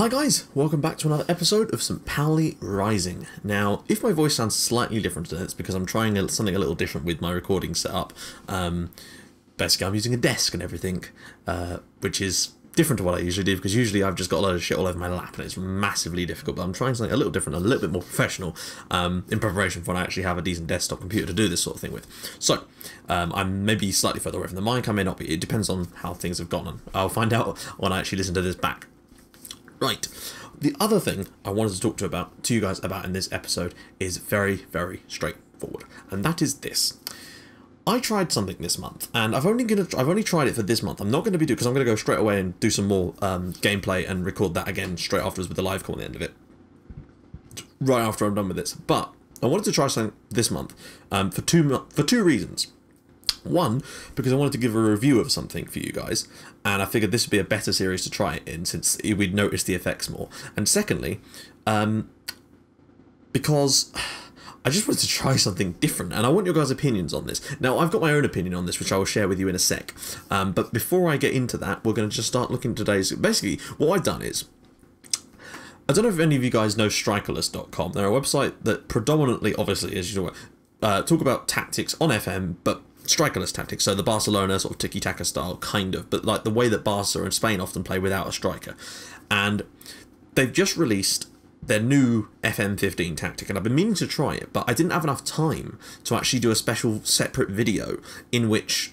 Hi guys, welcome back to another episode of some Pauli Rising. Now, if my voice sounds slightly different today, it's because I'm trying something a little different with my recording setup. Basically, I'm using a desk and everything, which is different to what I usually do, because usually I've just got a load of shit all over my lap and it's massively difficult, but I'm trying something a little different, a little bit more professional, in preparation for when I actually have a decent desktop computer to do this sort of thing with. So, I'm maybe slightly further away from the mic, I may not be, it depends on how things have gone, and I'll find out when I actually listen to this back. Right, the other thing I wanted to talk to you guys about in this episode is very, very straightforward, and that is this. I tried something this month, and I've only tried it for this month. I'm not going to be because I'm going to go straight away and do some more gameplay and record that again straight afterwards with the live call at the end of it, right after I'm done with this. But I wanted to try something this month for two reasons. One, because I wanted to give a review of something for you guys, and I figured this would be a better series to try it in since we'd notice the effects more. And secondly, because I just wanted to try something different, and I want your guys' opinions on this. Now, I've got my own opinion on this, which I will share with you in a sec. But before I get into that, we're going to just start looking at today's... Basically, what I've done is... I don't know if any of you guys know Strikerless.com. They're a website that predominantly, obviously, as you know, talk about tactics on FM, but strikerless tactics, so the Barcelona sort of tiki-taka style, kind of, but like the way that Barca and Spain often play without a striker. And they've just released their new FM15 tactic, and I've been meaning to try it, but I didn't have enough time to actually do a special separate video in which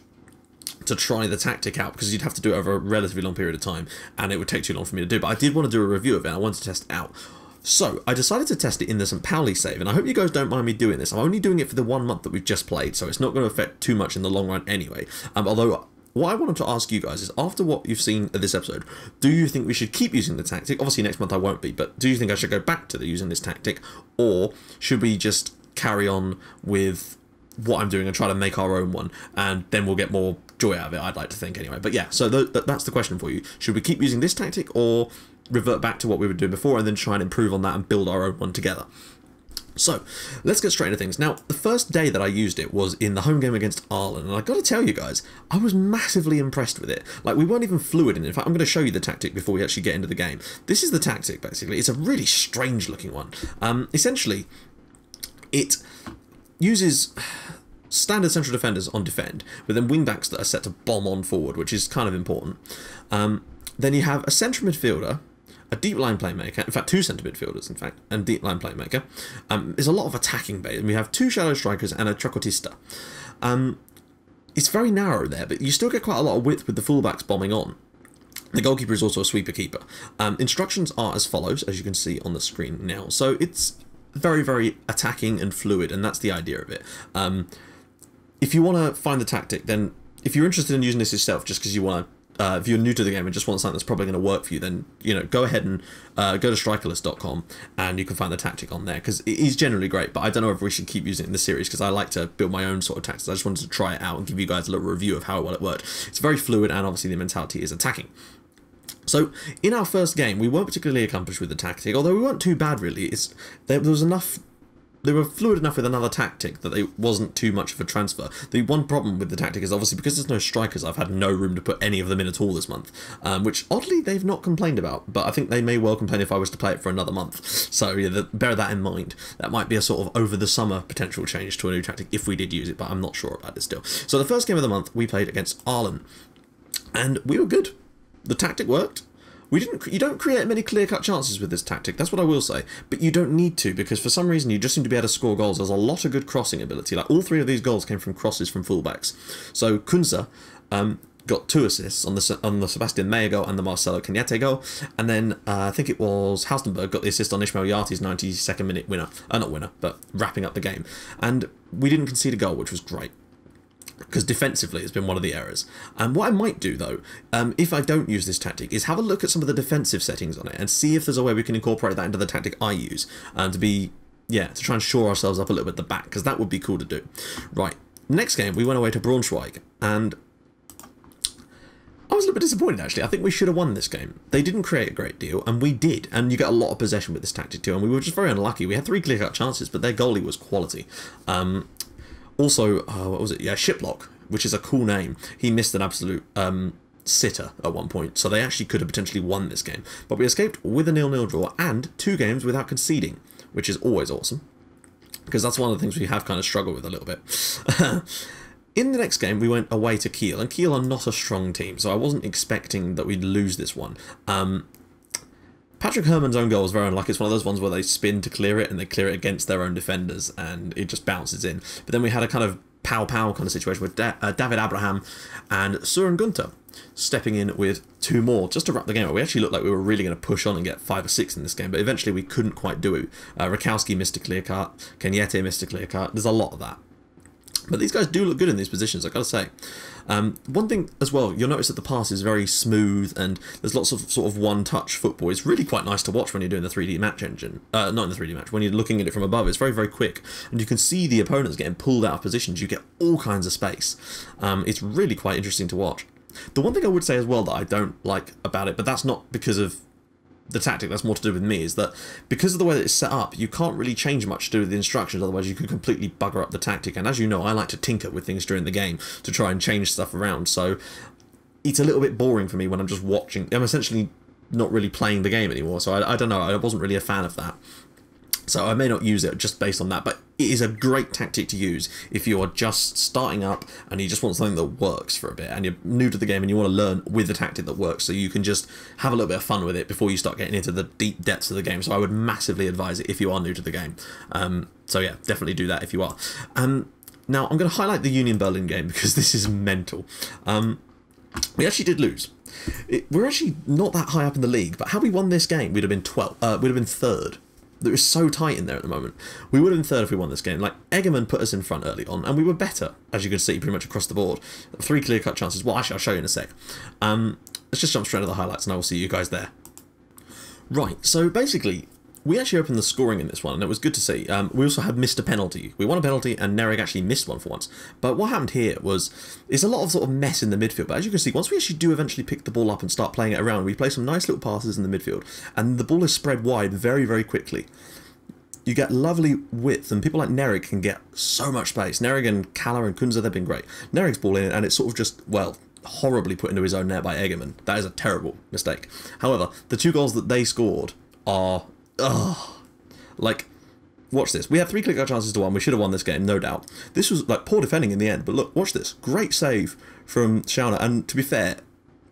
to try the tactic out, because you'd have to do it over a relatively long period of time, and it would take too long for me to do, but I did want to do a review of it, and I wanted to test it out. So, I decided to test it in the St. Pauli save, and I hope you guys don't mind me doing this. I'm only doing it for the 1 month that we've just played, so it's not going to affect too much in the long run anyway. Although, what I wanted to ask you guys is, after what you've seen of this episode, do you think we should keep using the tactic? Obviously, next month I won't be, but do you think I should go back to using this tactic, or should we just carry on with what I'm doing and try to make our own one, and then we'll get more joy out of it, I'd like to think anyway. But yeah, so that's the question for you. Should we keep using this tactic, or revert back to what we were doing before and then try and improve on that and build our own one together? So, let's get straight into things. Now, the first day that I used it was in the home game against Ireland, and I got to tell you guys, I was massively impressed with it. Like, we weren't even fluid in it. In fact, I'm going to show you the tactic before we actually get into the game. This is the tactic, basically. It's a really strange looking one. Essentially, it uses standard central defenders on defend, but then wing-backs that are set to bomb on forward, which is kind of important. Then you have a central midfielder, a deep line playmaker, in fact 2 centre midfielders, in fact, and deep line playmaker. There's a lot of attacking base, and we have 2 shadow strikers and a trequartista. It's very narrow there, but you still get quite a lot of width with the fullbacks bombing on. The goalkeeper is also a sweeper keeper. Instructions are as follows, as you can see on the screen now. So it's very, very attacking and fluid, and that's the idea of it. If you want to find the tactic, then if you're interested in using this yourself, just because you want to, if you're new to the game and just want something that's probably going to work for you, then, you know, go ahead and go to Strikerless.com and you can find the tactic on there, because it is generally great, but I don't know if we should keep using it in the series, because I like to build my own sort of tactics. I just wanted to try it out and give you guys a little review of how well it worked. It's very fluid, and obviously the mentality is attacking. So, in our first game, we weren't particularly accomplished with the tactic, although we weren't too bad, really. There was enough... They were fluid enough with another tactic that it wasn't too much of a transfer. The one problem with the tactic is obviously because there's no strikers, I've had no room to put any of them in at all this month, which oddly they've not complained about, but I think they may well complain if I was to play it for another month. So yeah, bear that in mind. That might be a sort of over the summer potential change to a new tactic if we did use it, but I'm not sure about it still. So the first game of the month we played against Ireland, and we were good. The tactic worked. You don't create many clear-cut chances with this tactic, that's what I will say, but you don't need to, because for some reason you just seem to be able to score goals. There's a lot of good crossing ability. Like, all 3 of these goals came from crosses from fullbacks. So Kunza got 2 assists on the Sebastian Meyer goal and the Marcelo Cañete goal, and then I think it was Halstenberg got the assist on Ismail Yati's 92nd minute winner. Not winner, but wrapping up the game. And we didn't concede a goal, which was great, because defensively it's been one of the errors. And what I might do, though, if I don't use this tactic, is have a look at some of the defensive settings on it and see if there's a way we can incorporate that into the tactic I use, to try and shore ourselves up a little bit at the back, because that would be cool to do. Right, next game we went away to Braunschweig, and I was a little bit disappointed, actually. I think we should have won this game. They didn't create a great deal, and we did, and you get a lot of possession with this tactic too, and we were just very unlucky. We had 3 clear-cut chances, but their goalie was quality. Also, what was it? Yeah, Shiplock, which is a cool name. He missed an absolute sitter at one point, so they actually could have potentially won this game. But we escaped with a 0-0 draw and 2 games without conceding, which is always awesome, because that's one of the things we have kind of struggled with a little bit. In the next game, we went away to Kiel, and Kiel are not a strong team, so I wasn't expecting that we'd lose this one. Patrick Herrmann's own goal was very unlucky. It's one of those ones where they spin to clear it, and they clear it against their own defenders, and it just bounces in. But then we had a kind of pow-pow kind of situation with David Abraham and Søren Gunther stepping in with 2 more just to wrap the game up. We actually looked like we were really going to push on and get 5 or 6 in this game, but eventually we couldn't quite do it. Rakowski missed a clear cut, Kenyete missed a clear cut. There's a lot of that. But these guys do look good in these positions, I've got to say. One thing as well, you'll notice that the pass is very smooth and there's lots of sort of one-touch football. It's really quite nice to watch when you're doing the 3D match engine. Not in the 3D match, when you're looking at it from above. It's very, very quick. And you can see the opponents getting pulled out of positions. You get all kinds of space. It's really quite interesting to watch. The one thing I would say as well that I don't like about it, but that's not because of the tactic, that's more to do with me, is that because of the way that it's set up, you can't really change much to do with the instructions, otherwise you could completely bugger up the tactic. And as you know, I like to tinker with things during the game to try and change stuff around, so it's a little bit boring for me when I'm just watching. I'm essentially not really playing the game anymore, so I don't know, I wasn't really a fan of that. So I may not use it just based on that, but it is a great tactic to use if you are just starting up and you just want something that works for a bit, and you're new to the game and you want to learn with the tactic that works, so you can just have a little bit of fun with it before you start getting into the deep depths of the game. So I would massively advise it if you are new to the game. So yeah, definitely do that if you are. Now I'm going to highlight the Union Berlin game because this is mental. We actually did lose. We're actually not that high up in the league, but had we won this game, we'd have been 12th. We'd have been 3rd. It was so tight in there at the moment. We would have been 3rd if we won this game. Like, Egerman put us in front early on, and we were better, as you can see, pretty much across the board. 3 clear-cut chances. Well, actually, I'll show you in a sec. Let's just jump straight to the highlights, and I will see you guys there. Right, so basically, we actually opened the scoring in this one, and it was good to see. We also had missed a penalty. We won a penalty, and Nerig actually missed one for once. But what happened here was, it's a lot of sort of mess in the midfield. But as you can see, once we actually do eventually pick the ball up and start playing it around, we play some nice little passes in the midfield, and the ball is spread wide very, very quickly. You get lovely width, and people like Nerig can get so much space. Nerig and Kalla and Kunze, they've been great. Nerig's ball in, and it's sort of just, well, horribly put into his own net by Egerman. That is a terrible mistake. However, the 2 goals that they scored are... like, watch this. We had 3 clear-cut chances to 1. We should have won this game, no doubt. This was, like, poor defending in the end, but look, watch this. Great save from Schauner, and to be fair,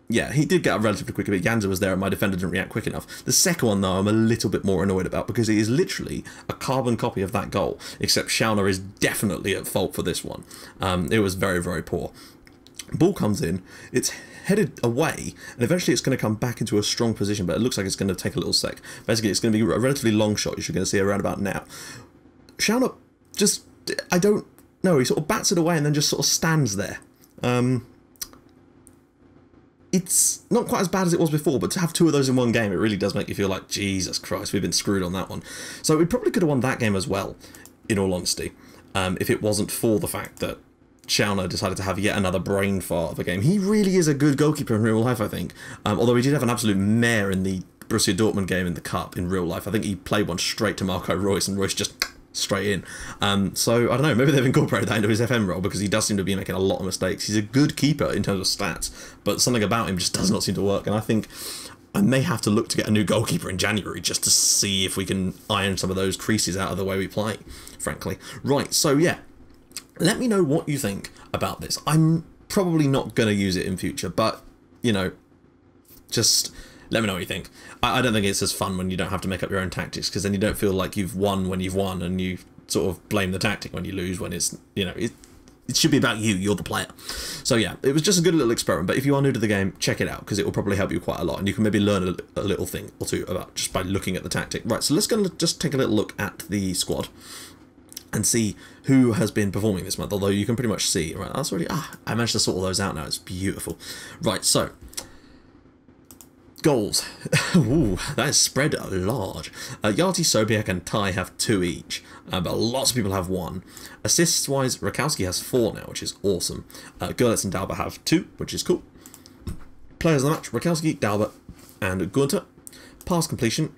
yeah, he did get up relatively quick a bit. Janza was there and my defender didn't react quick enough. The second one, though, I'm a little bit more annoyed about because it is literally a carbon copy of that goal, except Schauner is definitely at fault for this one. It was very, very poor. Ball comes in, it's headed away, and eventually it's going to come back into a strong position, but it looks like it's going to take a little sec. Basically, it's going to be a relatively long shot, you're going to see around about now. Schauner just, I don't know, he sort of bats it away and then just sort of stands there. It's not quite as bad as it was before, but to have 2 of those in one game, it really does make you feel like, Jesus Christ, we've been screwed on that one. So we probably could have won that game as well, in all honesty, if it wasn't for the fact that Schauner decided to have yet another brain fart of a game. He really is a good goalkeeper in real life, I think. Although he did have an absolute mare in the Borussia Dortmund game in the Cup in real life. I think he played one straight to Marco Reus, and Reus just straight in. So, I don't know, maybe they've incorporated that into his FM role because he does seem to be making a lot of mistakes. He's a good keeper in terms of stats, but something about him just does not seem to work, and I think I may have to look to get a new goalkeeper in January just to see if we can iron some of those creases out of the way we play, frankly. Right, so yeah, let me know what you think about this. I'm probably not going to use it in future, but, you know, just let me know what you think. I don't think it's as fun when you don't have to make up your own tactics, because then you don't feel like you've won when you've won, and you sort of blame the tactic when you lose, when it's, you know, it should be about you, you're the player. So yeah, it was just a good little experiment, but if you are new to the game, check it out, because it will probably help you quite a lot, and you can maybe learn a little thing or two about just by looking at the tactic. Right, so let's go just take a little look at the squad and see who has been performing this month, although you can pretty much see, right, that's already, I managed to sort all those out now, it's beautiful. Right, so, goals. Ooh, that is spread large. Yati, Sobiek and Tai have 2 each, but lots of people have 1. Assists-wise, Rakowski has 4 now, which is awesome. Görlitz and Dalbert have 2, which is cool. Players of the match, Rakowski, Dalbert and Gunther. Pass completion,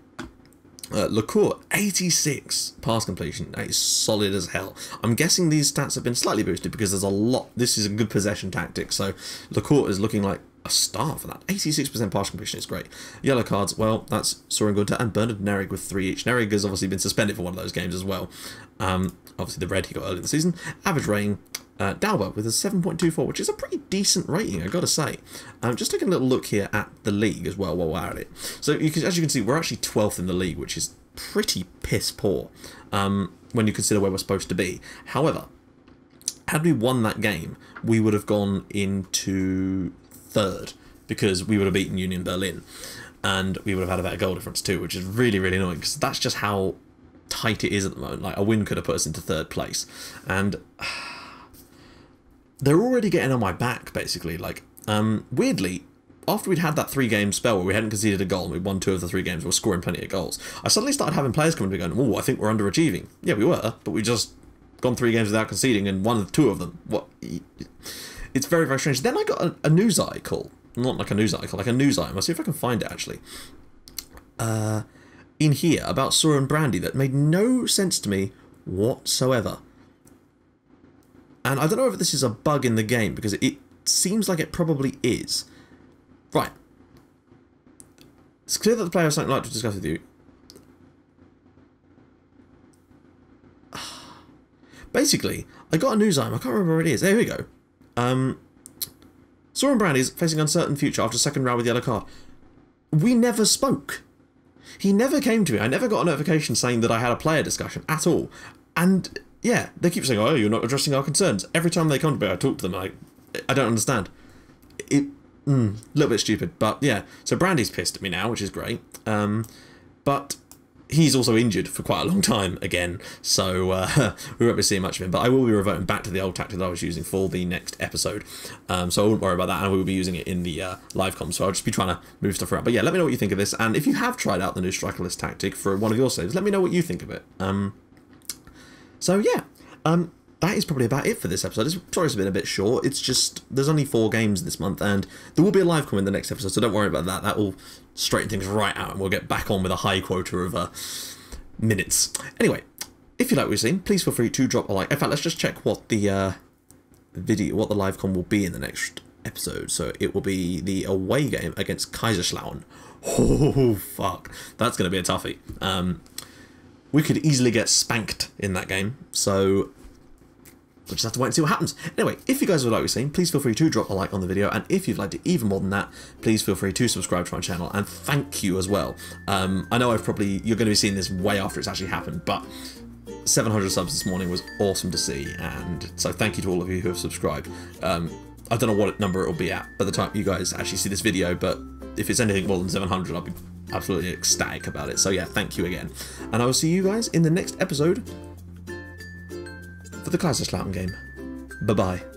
Lecourt, 86 pass completion. That is solid as hell. I'm guessing these stats have been slightly boosted because there's a lot. This is a good possession tactic, so Lecourt is looking like a star for that. 86% partial completion is great. Yellow cards, well, that's Soren Gunther and Bernard Nerig with 3 each. Nerig has obviously been suspended for one of those games as well. Obviously the red he got early in the season. Average rating, Dauber with a 7.24, which is a pretty decent rating, I've got to say. Just taking a little look here at the league as well while we're at it. So as you can see, we're actually 12th in the league, which is pretty piss poor when you consider where we're supposed to be. However, had we won that game, we would have gone into 3rd because we would have beaten Union Berlin and we would have had a better goal difference too, which is really, really annoying because that's just how tight it is at the moment. Like, a win could have put us into 3rd place, and they're already getting on my back, basically. Like, weirdly, after we'd had that 3-game spell where we hadn't conceded a goal and we won 2 of the 3 games, we were scoring plenty of goals, I suddenly started having players coming to me going, oh, I think we're underachieving. Yeah, we were, but we just gone 3 games without conceding and won 2 of them. What? It's very, very strange. Then I got a news article. Not like a news article, like a news item. I'll see if I can find it, actually. In here, about Søren Brandy, that made no sense to me whatsoever. And I don't know if this is a bug in the game, because it seems like it probably is. Right. It's clear that the player has something I'd like to discuss with you. Basically, I got a news item. I can't remember where it is. There we go. Søren Brandy is facing uncertain future after 2nd round with yellow card. We never spoke. He never came to me. I never got a notification saying that I had a player discussion at all. And yeah, they keep saying, oh, you're not addressing our concerns. Every time they come to me, I talk to them. I don't understand. A little bit stupid, but yeah. So Brandy's pissed at me now, which is great. But he's also injured for quite a long time again, so we won't be seeing much of him. But I will be reverting back to the old tactic that I was using for the next episode, so I wouldn't worry about that, and we will be using it in the live comms, so I'll just be trying to move stuff around. But yeah, let me know what you think of this, and if you have tried out the new Strikerless tactic for one of your saves, let me know what you think of it. So yeah, that is probably about it for this episode. Sorry it's been a bit short. It's just, there's only 4 games this month, and there will be a live comment in the next episode, so don't worry about that. That will straighten things right out, and we'll get back on with a high quota of minutes. Anyway, if you like what you've seen, please feel free to drop a like. In fact, let's just check what the what the live com will be in the next episode. So it will be the away game against Kaiserslautern. Oh fuck, that's going to be a toughie. We could easily get spanked in that game, so we'll just have to wait and see what happens. Anyway, if you guys would like what you've seen, please feel free to drop a like on the video, and if you'd liked it even more than that, please feel free to subscribe to my channel, and thank you as well. I know you're going to be seeing this way after it's actually happened, but 700 subs this morning was awesome to see, and so thank you to all of you who have subscribed. I don't know what number it will be at by the time you guys actually see this video, but if it's anything more than 700, I'll be absolutely ecstatic about it. So yeah, thank you again, and I will see you guys in the next episode for the Kaiserslautern game. Bye-bye.